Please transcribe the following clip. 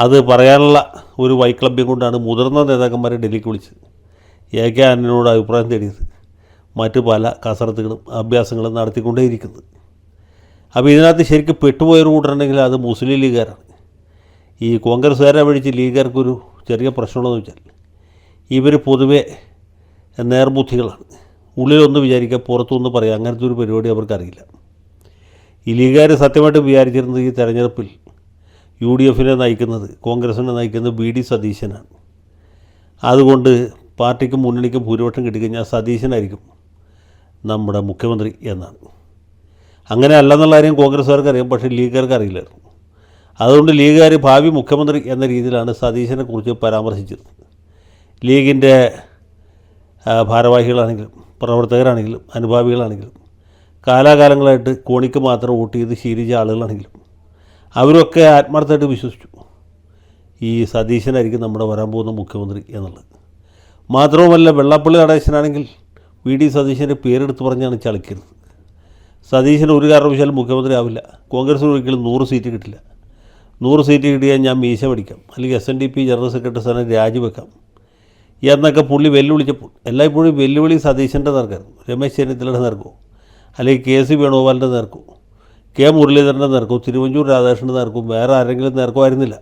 അത് പറയാനുള്ള ഒരു വൈക്ലഭ്യം കൊണ്ടാണ് മുതിർന്ന നേതാക്കന്മാരെ ഡൽഹിക്ക് വിളിച്ചത്. AK ആൻ്റണിയോട് അഭിപ്രായം തേടിയത്. മറ്റ് പല കസരത്തുകളും അഭ്യാസങ്ങളും നടത്തിക്കൊണ്ടേയിരിക്കുന്നത്. അപ്പോൾ ഇതിനകത്ത് ശരിക്കും പെട്ടുപോയൊരു കൂട്ടരുണ്ടെങ്കിൽ അത് മുസ്ലിം ലീഗുകാരാണ്. ഈ കോൺഗ്രസ്സുകാരെ അപേക്ഷിച്ച് ലീഗുകാർക്കൊരു ചെറിയ പ്രശ്നമുള്ളതെന്ന് വെച്ചാൽ ഇവർ പൊതുവെ നേർബുദ്ധികളാണ്. ഉള്ളിലൊന്ന് വിചാരിക്കുക, പുറത്തൊന്ന് പറയുക, അങ്ങനത്തെ ഒരു പരിപാടി അവർക്കറിയില്ല. ഈ ലീഗുകാർ സത്യമായിട്ട് വിചാരിച്ചിരുന്നത് ഈ തെരഞ്ഞെടുപ്പിൽ UDF നയിക്കുന്നത്, കോൺഗ്രസിനെ നയിക്കുന്നത് BD സതീശനാണ്. അതുകൊണ്ട് പാർട്ടിക്കും മുന്നണിക്കും ഭൂരിപക്ഷം കിട്ടിക്കഴിഞ്ഞാൽ സതീശനായിരിക്കും നമ്മുടെ മുഖ്യമന്ത്രി എന്നാണ്. അങ്ങനെ അല്ലെന്നുള്ള കാര്യം കോൺഗ്രസ്സുകാർക്ക് അറിയാം, പക്ഷേ ലീഗുകാർക്ക് അറിയില്ലായിരുന്നു. അതുകൊണ്ട് ലീഗുകാർ ഭാവി മുഖ്യമന്ത്രി എന്ന രീതിയിലാണ് സതീശനെ കുറിച്ച് പരാമർശിച്ചത്. ലീഗിൻ്റെ ഭാരവാഹികളാണെങ്കിലും പ്രവർത്തകരാണെങ്കിലും അനുഭാവികളാണെങ്കിലും കാലാകാലങ്ങളായിട്ട് കോണിക്ക് മാത്രം വോട്ട് ചെയ്ത് ശീലിച്ച ആളുകളാണെങ്കിലും അവരൊക്കെ ആത്മാർത്ഥമായിട്ട് വിശ്വസിച്ചു ഈ സതീശനായിരിക്കും നമ്മുടെ വരാൻ പോകുന്ന മുഖ്യമന്ത്രി എന്നുള്ളത്. മാത്രവുമല്ല, വെള്ളാപ്പള്ളി നടേശനാണെങ്കിൽ VD സതീശൻ്റെ പേരെടുത്ത് പറഞ്ഞാണ് ചളിക്കരുത്. സതീശന് ഒരു കാരണവശാലും മുഖ്യമന്ത്രി ആവില്ല. കോൺഗ്രസ്സിന് ഒരിക്കലും 100 സീറ്റ് കിട്ടില്ല. 100 സീറ്റ് കിട്ടിയാൽ ഞാൻ മീശ പഠിക്കാം, അല്ലെങ്കിൽ SNDP ജനറൽ സെക്രട്ടറി സ്ഥാനം രാജിവെക്കാം എന്നൊക്കെ പുള്ളി വെല്ലുവിളിച്ചപ്പോൾ എല്ലായ്പ്പോഴും വെല്ലുവിളി സതീശൻ്റെ നേർക്കായിരുന്നു. രമേശ് ചെന്നിത്തലയുടെ നേർക്കോ, അല്ലെങ്കിൽ KC വേണുഗോപാലിൻ്റെ നേർക്കോ, K മുരളീധരൻ്റെ നേർക്കോ, തിരുവഞ്ചൂർ രാധാകൃഷ്ണൻ്റെ നേർക്കോ, വേറെ ആരെങ്കിലും നേർക്കോ ആയിരുന്നില്ല.